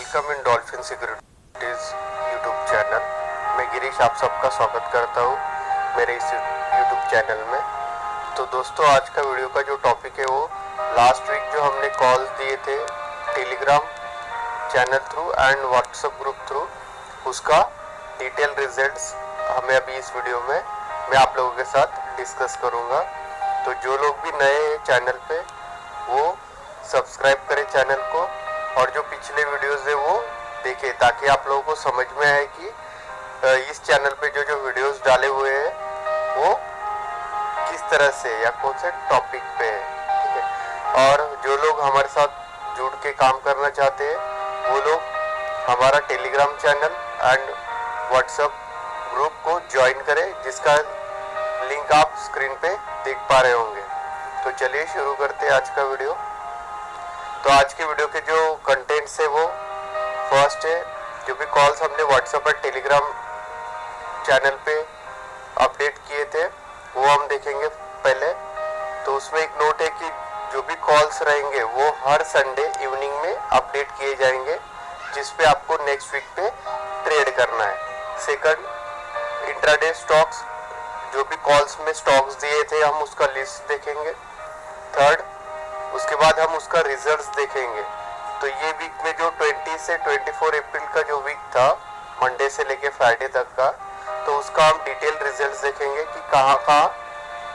Welcome in dolphin securities YouTube channel. मैं गिरीश आप सबका स्वागत करता हूँ मेरे इस यूट्यूब चैनल में। तो दोस्तों, आज का वीडियो का जो टॉपिक है वो लास्ट वीक जो हमने कॉल्स दिए थे Telegram channel through and WhatsApp group through, उसका डिटेल रिजल्ट्स हमें अभी इस वीडियो में मैं आप लोगों के साथ डिस्कस करूँगा। तो जो लोग भी नए हैं चैनल पे वो सब्सक्राइब करें चैनल को, और जो पिछले वीडियोस है वो देखें, ताकि आप लोगों को समझ में आए कि इस चैनल पे जो जो वीडियोस डाले हुए हैं वो किस तरह से या कौन से टॉपिक पे है, ठीक है। और जो लोग हमारे साथ जुड़ के काम करना चाहते हैं वो लोग हमारा Telegram channel and WhatsApp group को ज्वाइन करें, जिसका लिंक आप स्क्रीन पे देख पा रहे होंगे। तो चलिए शुरू करते हैं आज का वीडियो। तो आज के वीडियो के जो कंटेंट्स है वो फर्स्ट है, जो भी कॉल्स हमने व्हाट्सएप और टेलीग्राम चैनल पे अपडेट किए थे वो हम देखेंगे पहले। तो उसमें एक नोट है कि जो भी कॉल्स रहेंगे वो हर संडे इवनिंग में अपडेट किए जाएंगे, जिस पे आपको नेक्स्ट वीक पे ट्रेड करना है। सेकंड, इंट्राडे स्टॉक्स, जो भी कॉल्स में स्टॉक्स दिए थे हम उसका लिस्ट देखेंगे। थर्ड, उसके बाद हम उसका रिजल्ट्स देखेंगे। तो ये वीक में जो 20 से 24 अप्रैल का जो वीक था, मंडे से लेके फ्राइडे तक का, तो उसका हम डिटेल रिजल्ट्स देखेंगे कि कहाँ कहाँ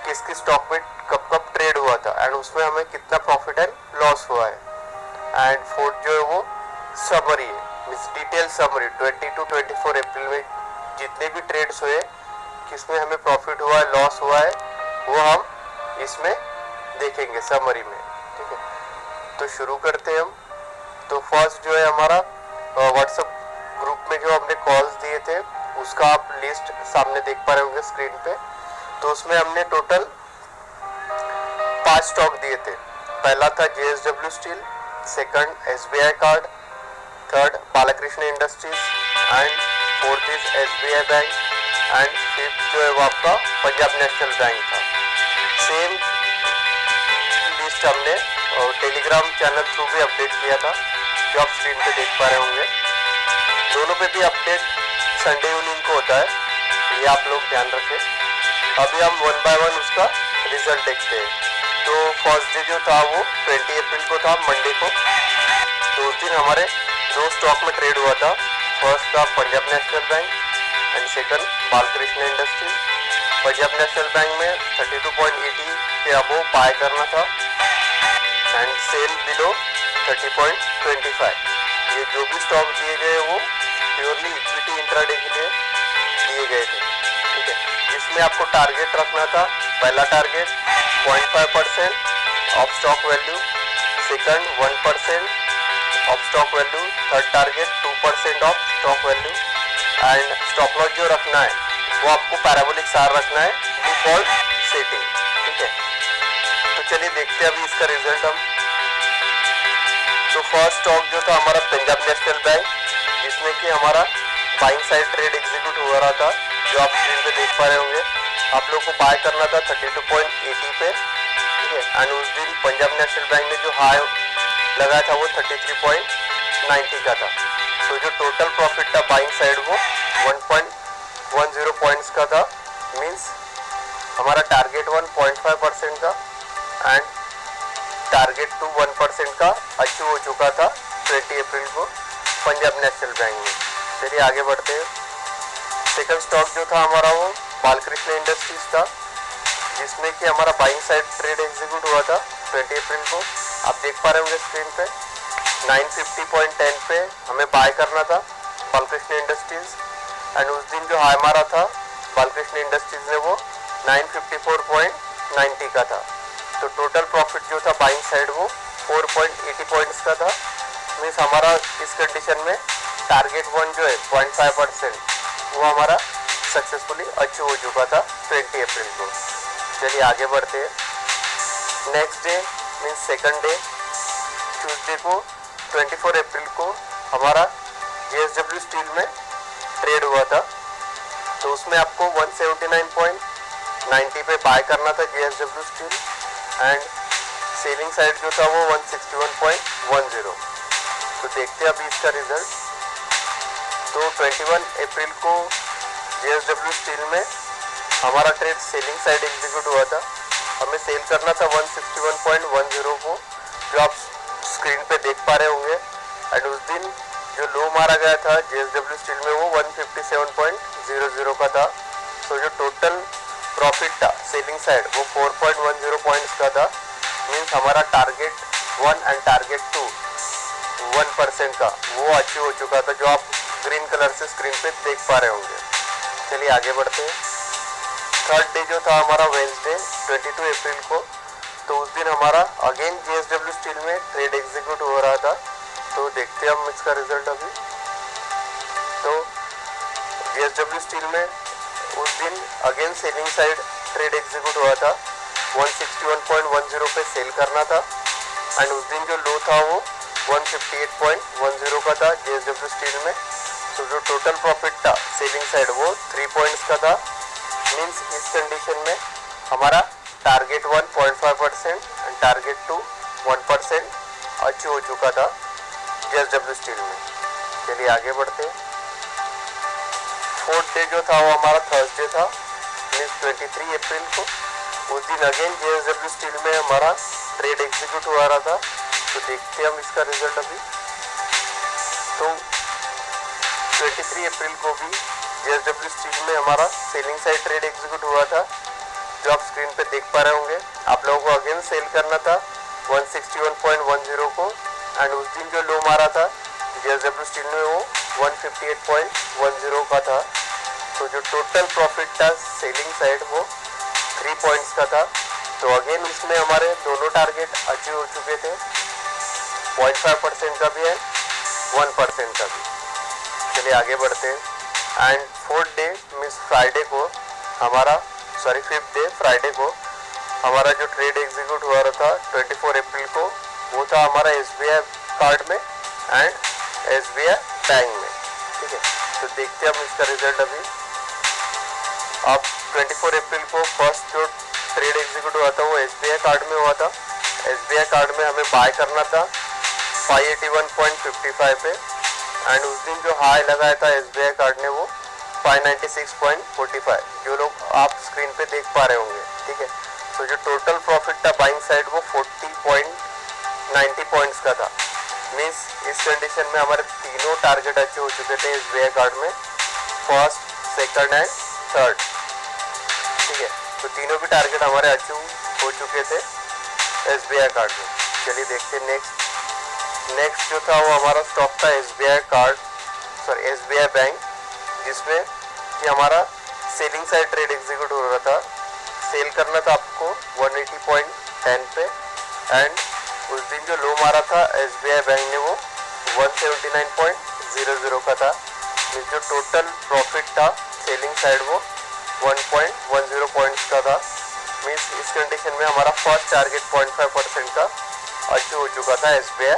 किस किस स्टॉक में कब कब ट्रेड हुआ था एंड उसमें हमें कितना प्रॉफिट एंड लॉस हुआ है। एंड फोर्थ जो है वो समरी है, मीन्स डिटेल समरी 20 to 24 अप्रैल में जितने भी ट्रेड्स हुए, किसमें हमें प्रॉफिट हुआ है, लॉस हुआ है, वो हम इसमें देखेंगे समरी में, ठीक है। तो शुरू करते हैं हम। तो फर्स्ट जो है हमारा व्हाट्सएप ग्रुप में जो हमने कॉल्स दिए थे उसका आप लिस्ट सामने देख पा रहे होंगे स्क्रीन पे। तो उसमें हमने टोटल 5 स्टॉक दिए थे। पहला था JSW steel, second SBI card, third Balakrishna industries and fourth is SBI bank and fifth जो है वो आपका पंजाब नेशनल बैंक था। सेम लिस्ट हमने टेलीग्राम चैनल थ्रू भी अपडेट किया था, जो आप स्क्रीन पे देख पा रहे होंगे। दोनों पे भी अपडेट संडे इवनिंग को होता है, ये आप लोग ध्यान रखें। अभी हम वन बाय वन उसका रिजल्ट देखते हैं। तो फर्स्ट डे जो था वो 20 अप्रैल को था, मंडे को। तो उस दिन हमारे 2 स्टॉक में ट्रेड हुआ था। फर्स्ट था Punjab national bank and second Balkrishna industries. Punjab national bank में 32.80 के अबोव बाय करना था एंड सेल बिलो 30.25। ये जो भी स्टॉक दिए गए वो प्योरली इक्विटी इंट्राडे के लिए दिए गए थे, ठीक है। इसमें आपको टारगेट रखना था। पहला target 0.5% of stock value, second 1% of stock value, third target 2% of stock value and stop loss जो रखना है वो आपको पैराबोलिक सार रखना है, डिफॉल्ट सेटिंग, ठीक है। तो चलिए देखते हैं अभी इसका रिजल्ट हम। तो फर्स्ट स्टॉक जो था हमारा पंजाब नेशनल बैंक, जिसमें कि हमारा बाइंग साइड ट्रेड एग्जीक्यूट हो रहा था, जो आप स्क्रीन पे देख पा रहे होंगे। आप लोग को बाय करना था 32.80 पे, ठीक है। एंड उस दिन पंजाब नेशनल बैंक ने जो हाई लगाया था वो 33.90 का था। तो जो टोटल प्रॉफिट था बाइंग साइड वो 1.10 पॉइंट्स का था, मीन्स हमारा टारगेट 1.5% का एंड टारगेट टू 1% का अचीव हो चुका था 20 अप्रैल को पंजाब नेशनल बैंक में। चलिए आगे बढ़ते हैं। सेकंड स्टॉक जो था हमारा वो बालकृष्ण इंडस्ट्रीज था, जिसमें कि हमारा बाइंग साइड ट्रेड एग्जीक्यूट हुआ था 20 अप्रैल को। आप देख पा रहे होंगे स्क्रीन पे 950.10 पे हमें बाय करना था बालकृष्ण इंडस्ट्रीज एंड उस दिन जो हाई मारा था बालकृष्ण इंडस्ट्रीज ने वो 954.90 का था। तो टोटल प्रॉफिट जो था बाइंग साइड वो 4.80 पॉइंट्स का था, मीन्स हमारा इस कंडीशन में टारगेट 1 जो है 0.5% वो हमारा सक्सेसफुली अचीव हो चुका था 20 अप्रैल को। चलिए आगे बढ़ते हैं। Next day means second day Tuesday को 24 अप्रैल को हमारा JSW स्टील में ट्रेड हुआ था। तो उसमें आपको 179.90 पे बाय करना था JSW steel and selling side जो था वो 161.10। तो देखते हैं अभी इसका रिजल्ट। तो 21 अप्रैल को JSW स्टील में हमारा ट्रेड सेलिंग साइड एग्जीक्यूट हुआ था। हमें सेल करना था 161.10 को, जो आप स्क्रीन पे देख पा रहे होंगे। एंड उस दिन जो लो मारा गया था JSW स्टील में वो 157.00 का था। तो जो टोटल प्रॉफिट था सेलिंग साइड वो 4.10 पॉइंट्स का था। मीन्स हमारा टारगेट 1 एंड टारगेट 2 1% का वो अचीव हो चुका था, जो आप ग्रीन कलर से स्क्रीन पे देख पा रहे होंगे। चलिए आगे बढ़ते हैं। थर्ड डे जो था हमारा वेंसडे 22 अप्रैल को, तो उस दिन हमारा अगेन JSW स्टील में ट्रेड एग्जीक्यूट हो रहा था। तो देखते हैं हम इसका रिजल्ट अभी। तो JSW स्टील में उस दिन again selling side trade execute हुआ था। 161.10 पे सेल करना था। एंड उस दिन जो लो था वो 158.10 का था JSW स्टील में। तो जो टोटल प्रॉफिट था सेलिंग साइड वो 3 पॉइंट्स का था। मीन्स इस कंडीशन में हमारा टारगेट 1.5% एंड टारगेट 2 1% अचीव हो चुका था JSW स्टील में। चलिए आगे बढ़ते हैं। फोर्थ डे जो था वो हमारा थर्सडे था, मीन्स 23 अप्रैल को। उस दिन अगेन JSW स्टील में हमारा ट्रेड एग्जीक्यूट हुआ रहा था। तो देखते हैं हम इसका रिजल्ट अभी। तो 23 अप्रैल को भी JSW स्टील में हमारा सेलिंग साइड ट्रेड एग्जीक्यूट हुआ था, जो आप स्क्रीन पे देख पा रहे होंगे। आप लोगों को अगेन सेल करना था 161.10 को। एंड उस दिन जो लो मारा था JSW स्टील में वो 158.10 का था। तो जो टोटल प्रॉफिट था सेलिंग साइड वो 3 पॉइंट्स का था। तो अगेन इसमें हमारे दोनों टारगेट अचीव हो चुके थे, 0.5% का भी है, 1% का भी। चलिए आगे बढ़ते हैं। And fourth day means Friday को हमारा फिफ्थ डे फ्राइडे को हमारा जो ट्रेड एग्जीक्यूट हुआ रहा था 24 अप्रैल को, वो था हमारा SBI कार्ड में एंड SBI बैंक में। ठीक है, तो देखते हैं हम इसका रिजल्ट अभी। अब 24 अप्रैल को फर्स्ट जो ट्रेड एग्जीक्यूट हुआ था वो SBI कार्ड में हुआ था। SBI कार्ड में हमें बाय करना था 581.55 पे। एंड उस दिन जो हाई लगाया था SBI कार्ड ने वो 596.45, जो लोग आप स्क्रीन पे देख पा रहे होंगे। ठीक है, तो जो टोटल प्रॉफिट था बाइंग साइड वो 40.90 पॉइंट्स का था। मीन्स इस कंडीशन में हमारे तीनों टारगेट अचीव हो चुके थे SBI कार्ड में, फर्स्ट, सेकंड एंड थर्ड। ठीक है, तो तीनों भी टारगेट हमारे अचीव हो चुके थे SBI कार्ड में। चलिए देखते हैं नेक्स्ट जो था वो हमारा स्टॉक था SBI बैंक, जिसमें कि हमारा सेलिंग साइड ट्रेड एग्जीक्यूट हो रहा था। सेल करना था आपको 180.10 पे। एंड उस दिन जो लो मारा था SBI बैंक ने वो 179.00 का था। जो टोटल प्रॉफिट था सेलिंग साइड वो 1.10 पॉइंट्स का था। मीन्स इस कंडीशन में हमारा फर्स्ट टारगेट 0.5% का अचीव हो चुका था SBI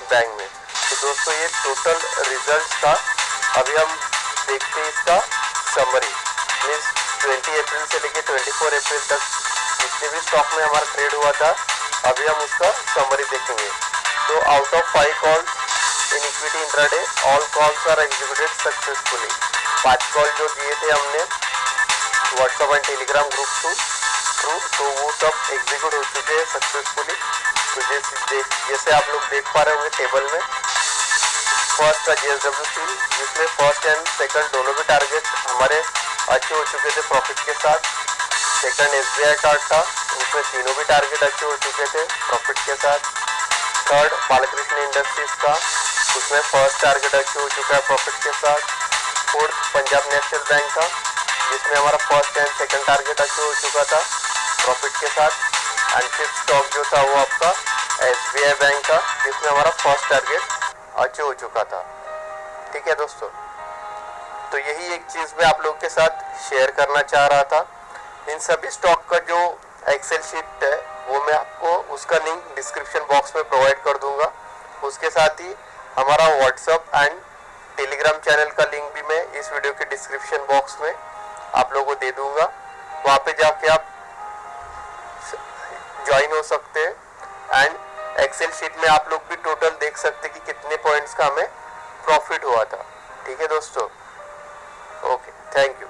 बैंक में। तो दोस्तों ये टोटल रिजल्ट्स था। अभी हम देखते हैं इसका समरी। मीन्स 20 अप्रैल से लेके 24 अप्रैल तक जितने भी स्टॉक में हमारा ट्रेड हुआ था, अभी हम उसका समरी देखेंगे। तो out of 5 calls in equity intraday, all calls are executed successfully. 5 call जो दिए थे हमने WhatsApp and Telegram group through, तो वो सब एग्जीक्यूट हो चुके हैं सक्सेसफुली। तो जैसे आप लोग देख पा रहे होंगे टेबल में, फर्स्ट था JSW स्टील, जिसमें फर्स्ट एंड सेकंड दोनों भी टारगेट हमारे अचीव हो चुके थे प्रॉफिट के साथ। सेकंड SBI कार्ड था, उसमें तीनों भी टारगेट अचीव हो चुके थे प्रॉफिट के साथ। थर्ड बालकृष्ण इंडस्ट्रीज का, उसमें फर्स्ट टारगेट अचीव हो चुका है प्रॉफिट के साथ। फोर्थ पंजाब नेशनल बैंक था, जिसमें हमारा first and second target achieve हो चुका था प्रॉफिट के साथ। एंड फिफ्थ स्टॉक जो था वो आपका SBI बैंक का, जिसमें हमारा फर्स्ट टारगेट अचीव हो चुका था। ठीक है दोस्तों, तो यही एक चीज़ मैं आप लोगों के साथ शेयर करना चाह रहा था। इन सभी स्टॉक का जो एक्सेल शीट है वो मैं आपको उसका लिंक डिस्क्रिप्शन बॉक्स में प्रोवाइड कर दूंगा। उसके साथ ही हमारा व्हाट्सएप एंड टेलीग्राम चैनल का लिंक भी मैं इस वीडियो के डिस्क्रिप्शन बॉक्स में आप लोगों को दे दूंगा। वहाँ पे जाके आप ज्वाइन हो सकते हैं। एंड एक्सेल शीट में आप लोग भी टोटल देख सकते कि कितने पॉइंट्स का हमें प्रॉफिट हुआ था। ठीक है दोस्तों, ओके, थैंक यू।